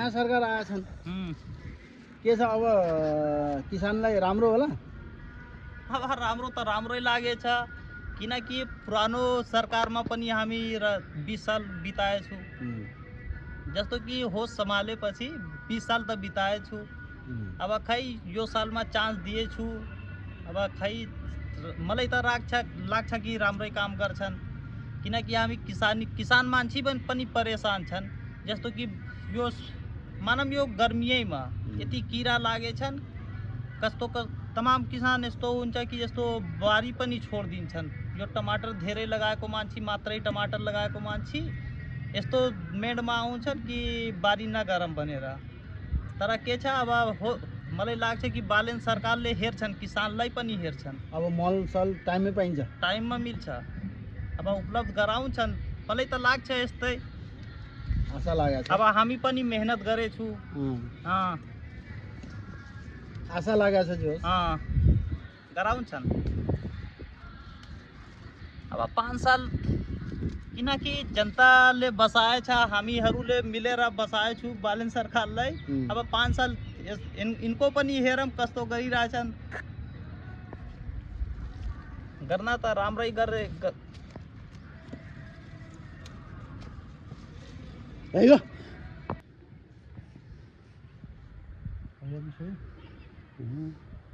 नयाँ सरकार आएका छन् के छ अब किसानलाई राम्रो होला? अब राम्रो त राम्रै लागेछ किनकि पुरानो सरकारमा पनि हामी 20 साल बिताएछौँ। जस्तो कि होस सम्हालेपछि 20 साल त बिताएछु। अब खै यो सालमा चान्स दिएछु। अब खै मलाई त लाग्छ कि राम्रै काम गर्छन् किनकि हामी किसान मान्छे पनि परेशान छन्। जस्तो कि यो मानम यो गर्मीमा यति किरा लागेछन् कस्तो तमाम किसान यस्तो हुन्छ कि यस्तो बारी पनि छोडिदिन्छन्। यो टमाटर धेरै लगाएको मान्छे मात्रै टमाटर लगाएको मान्छे यस्तो मेडमा आउँछन् कि बारी नगरम बनेर। तर के छ अब मलाई लाग्छ कि बालेन सरकारले हेर्छन् किसानलाई पनि हेर्छन्। अब मल सल टाइममै पाइन्छ, टाइममा मिल्छ, अब उपलब्ध गराउँछन्। मलाई त लाग्छ यस्तै आशा लागेको छ। अब हामी पनि मेहनत गरेछु। आशा लागेको छ जो गराउँछन्। अब 5 साल किनकि जनताले बसाएछ, हामीहरूले मिलेर बसाएछु बालेन सरकारलाई। अब 5 साल इनको पनि हेरौँ कस्तो गरिरहेछन्। गर्न त राम्रै गरे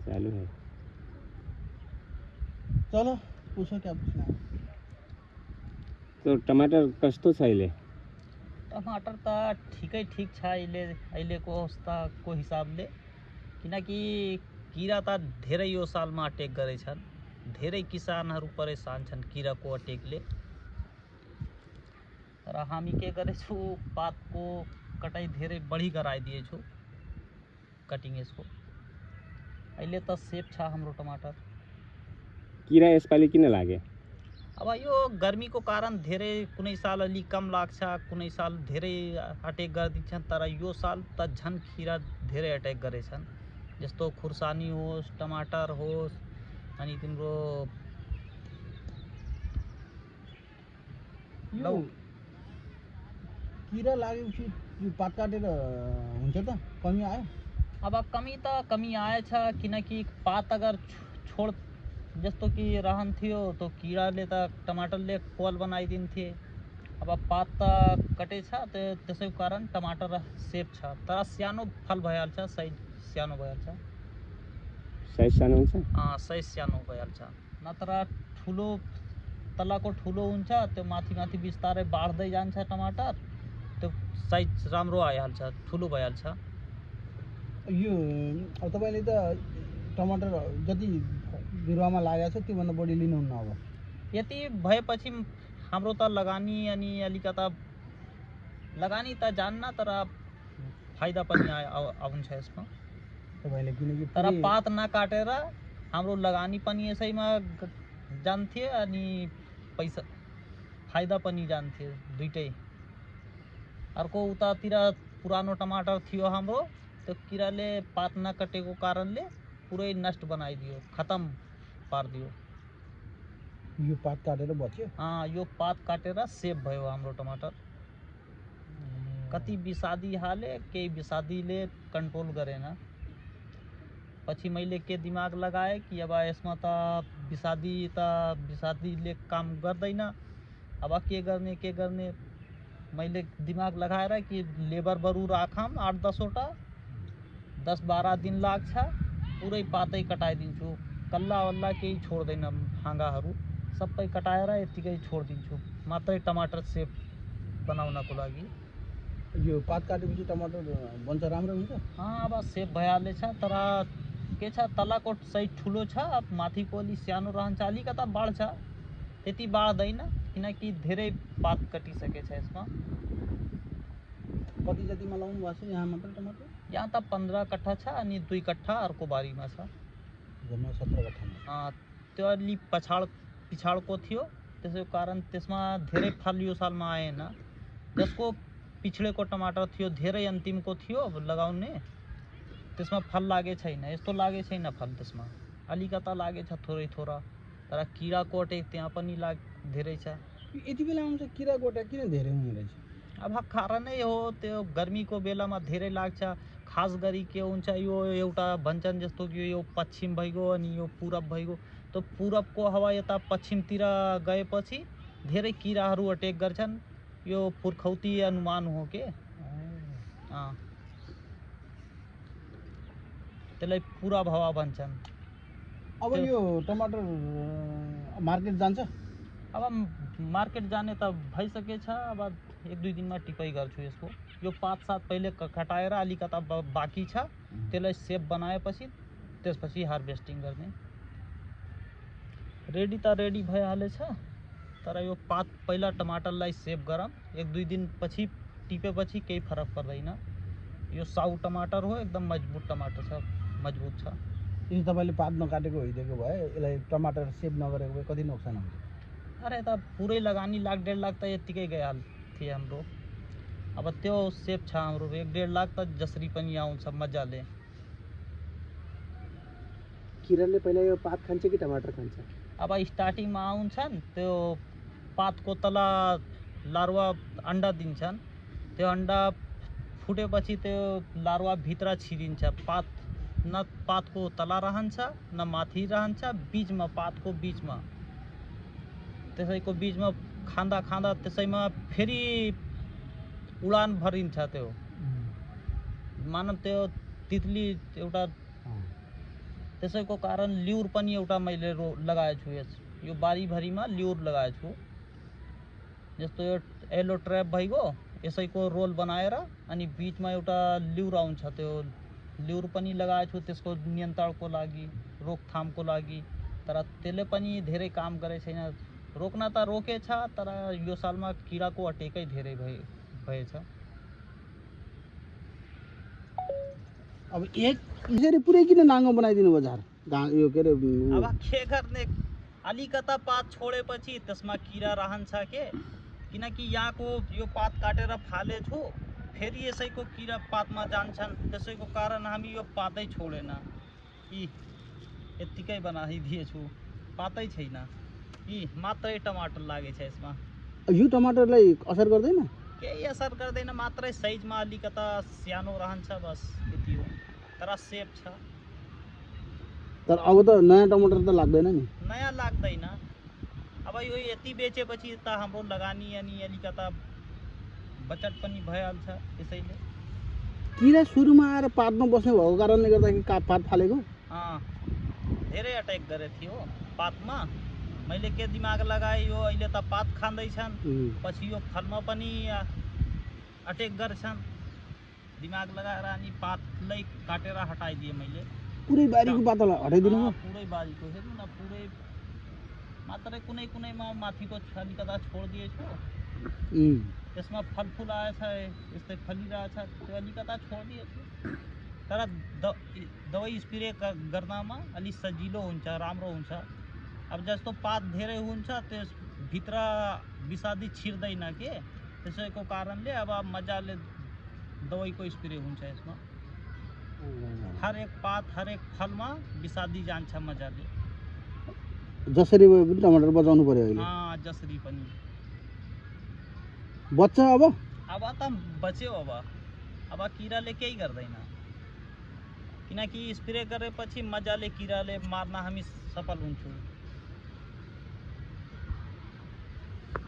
चालू है। चलो पूछो क्या पूछना है। तो टमाटर कस्तो छ अहिले? टमाटर त ठीक छ अहिलेको अवस्थाको हिसाबले किनकि किरा त धेरै यो सालमा अट्याक गरेछन्। धेरै किसानहरू परेशान छन् किराको अट्याकले। तर हामी के गरेछु पातको कटाइ धेरै बढी गराइदिएछु कटिङ यसको। अहिले त सेफ छ हाम्रो टमाटर। किरा यसपालि किन लागे? अब यो गर्मीको कारण धेरै कुनै साल अलि कम लाग्छ, कुनै साल धेरै अट्याक गरिदिन्छन्। तर यो साल त झन् किरा धेरै अट्याक गरेछन्। जस्तो खुर्सानी होस्, टमाटर होस्, अनि तिम्रो किरा लागेपछि यो पात काटेर हुन्छ त कमी आयो? अब कमी आएछ किनकि पात अगर छोड जस्तो कि रहन्थ्यो तो किराले त टमाटरले कोल बनाइदिन्थे। अब पात त कटेछ त्यसैको कारण टमाटर सेफ छ। तर सानो फल भइहाल्छ, साइज सानो भइहाल्छ। साइज सानो हुन्छ? साइज सानो भइहाल्छ। नत्र ठुलो तलको ठुलो हुन्छ, त्यो माथि बिस्तारै बाढ्दै जान्छ टमाटर, त्यो साइज राम्रो आइहाल्छ, ठुलो भइहाल्छ। यो अब तपाईँले त टमाटर जति बिरुवामा लागेको छ त्योभन्दा बढी लिनुहुन्न अब? यति भएपछि हाम्रो त लगानी अनि अलिकता लगानी त जान्न तर फाइदा पनि आउँछ यसमा तपाईँले किनकि तर पात नकाटेर हाम्रो लगानी पनि यसैमा जान्थ्यो अनि पैसा फाइदा पनि जान्थ्यो दुइटै। अर्को उतातिर पुरानो टमाटर थियो हाम्रो, त्यो किराले पात नकाटेको कारणले पुरै नष्ट बनाइदियो, खतम पारिदियो। यो पात काटेर बच्यो? यो पात काटेर सेभ भयो हाम्रो टमाटर। कति विषादी हाले, केही विषादीले कन्ट्रोल गरेन। पछि मैले के दिमाग लगाएँ कि अब यसमा त विषादीले काम गर्दैन, अब के गर्ने मैले दिमाग लगाएर कि लेबर बरु राखौँ 8-10 वटा, 10-12 दिन लाग्छ, पुरै पातै कटाइदिन्छु। कल्ला वल्ला केही छोड्दैन, हाँगाहरू सबै कटाएर यतिकै छोडिदिन्छु मात्रै टमाटर सेफ बनाउनको लागि। यो पात काटेपछि टमाटर बन्छ, राम्रो हुन्छ? अब सेफ भइहालेछ। तर के छ तलको साइज ठुलो छ, माथिको अलि सानो रहन्छ, अलिकता बाढ्छ, त्यति बाढ्दैन किनकि धेरै पात कटिसकेछ यसमा। कति जतिमा लाउनु भएको छ यहाँ मात्र टमाटर? यहाँ त 15 कट्ठा छ अनि 2 कट्ठा अर्को बारीमा छ। जम्मा 17 कट्ठामा। त्यो अलि पिछाडको थियो, त्यसैको कारण त्यसमा धेरै फल यो सालमा आएन। जसको पिछडेको टमाटर थियो धेरै अन्तिमको थियो लगाउने, त्यसमा फल लागे छैन, यस्तो लागे छैन फल। त्यसमा अलिकता लागेछ थोरै, तर किराको अट्याक त्यहाँ पनि धेरै छ। यति बेला आउँछ किराको अट्याक किन धेरै हुने रहेछ? अब कारणै हो त्यो गर्मीको बेलामा धेरै लाग्छ, खास गरी के हुन्छ यो एउटा भन्छन् जस्तो कि यो पश्चिम भइगयो अनि यो पूरब भइगयो। त्यो पूरबको हावा यता पश्चिमतिर गएपछि धेरै किराहरू अट्याक गर्छन्। यो पुर्खौती अनुमान हो के त्यसलाई पूरब हावा भन्छन्। अब यो टमाटर मार्केट जान्छ? अब मार्केट जाने त भइसकेछ। अब 1-2 दिनमा टिपाइ गर्छु यसको। यो पात सात पहिले कटाएर अलिकता बाँकी छ, त्यसलाई सेप बनाएपछि त्यसपछि हार्भेस्टिङ गर्ने। रेडी त रेडी भइहालेछ, तर यो पात पहिला टमाटरलाई सेप गरौँ। 1-2 दिन पछि टिपेपछि केही फरक पर्दैन। यो साउ टमाटर हो, एकदम मजबुत टमाटर छ, मजबुत छ। यदि तपाईँले पात नकाटेको होइदिएको भए यसलाई टमाटर सेभ नगरेको भए कति नोक्सान हुन्छ? अरे त पुरै लगानी 1.5 लाख त यत्तिकै गइहाल्थ्यो हाम्रो। अब त्यो सेप छ हाम्रो 1.5 लाख त जसरी पनि आउँछ मजाले। किराले पहिला यो पात खान्छ कि टमाटर खान्छ? अब स्टार्टिङमा आउँछन् त्यो पातको तल लार्वा अन्डा दिन्छन्। त्यो अन्डा फुटेपछि त्यो लार्वा भित्र छिरिन्छ। पात न पातको तल रहन्छ न माथि रहन्छ, बिचमा पातको बिचमा। त्यसैको बिचमा खाँदा खाँदा त्यसैमा फेरि उडान भरिन्छ। त्यो मानव त्यो तितली एउटा, त्यसैको कारण ल्युर पनि एउटा मैले लगाएछु। यो बारीभरिमा ल्युर लगाएछु। जस्तो यो येलो ट्र्याप भइगयो, यसैको रोल बनाएर अनि बिचमा एउटा ल्युर आउँछ। त्यो ल्युर पनि लगाएछु त्यसको नियन्त्रणको लागि, रोकथामको लागि। तर त्यसले पनि धेरै काम गरे छैन। रोक्न त रोकेछ, तर यो सालमा किराको अटेकै धेरै भएछ। अब एक यसरी पुरै किन नाङ्गो बनाइदिनु भयो झार? यो के अरे अब के गर्ने, अलिकता पात छोडेपछि त्यसमा किरा रहन्छ के, किनकि यहाँको यो पात काटेर फालेछु, फेरि यसैको किरा पातमा जान्छन्। त्यसैको कारण हामी यो पातै छोडेन, यी यत्तिकै बनाइदिएछु, पातै छैन। यी मात्रै टमाटर लागेछ यसमा। यो टमाटरलाई असर गर्दैन? केही असर गर्दैन, मात्रै साइजमा अलिकता सानो रहन्छ, बस यति हो। तर सेप छ। तर अब त नयाँ टमाटर त लाग्दैन नि? नयाँ लाग्दैन। अब यो यति बेचेपछि त हाम्रो लगानी अनि अलिकता बचत पनि भइहाल्छ। त्यसैले किरा सुरुमा आएर पातमा बस्ने भएको कारणले गर्दाखेरि पात फालेको? धेरै अट्याक गरेको थियो पातमा। मैले के दिमाग लगाएँ, यो अहिले त पात खाँदैछन्, पछि यो फलमा पनि अट्याक गर्छन्। दिमाग लगाएर अनि पातलाई काटेर हटाइदिएँ मैले। पुरै बारीको पातलाई हटाइदिनु भयो? पुरै बारीको, हेर्नु न, पुरै मात्रै कुनै कुनैमा माथिको अलिकता छोडिदिएछु। त्यसमा फलफुल आएछ, यस्तै फलिरहेछ, त्यो अलिकता छोडिदिएछु। तर दबाई स्प्रे गर्नमा अलिक सजिलो हुन्छ, राम्रो हुन्छ। अब जस्तो पात धेरै हुन्छ त्यसभित्र विषादी छिर्दैन के, त्यसैको कारणले अब मजाले दबाईको स्प्रे हुन्छ यसमा। हरेक पात हरेक फलमा विषादी जान्छ मजाले। जसरी भए पनि टमाटर बचाउनु पर्यो अहिले? जसरी पनि। बच्छ अब त बच्यो। अब किराले केही गर्दैन, किनकि स्प्रे गरेपछि मजाले किराले मार्न हामी सफल हुन्छौँ।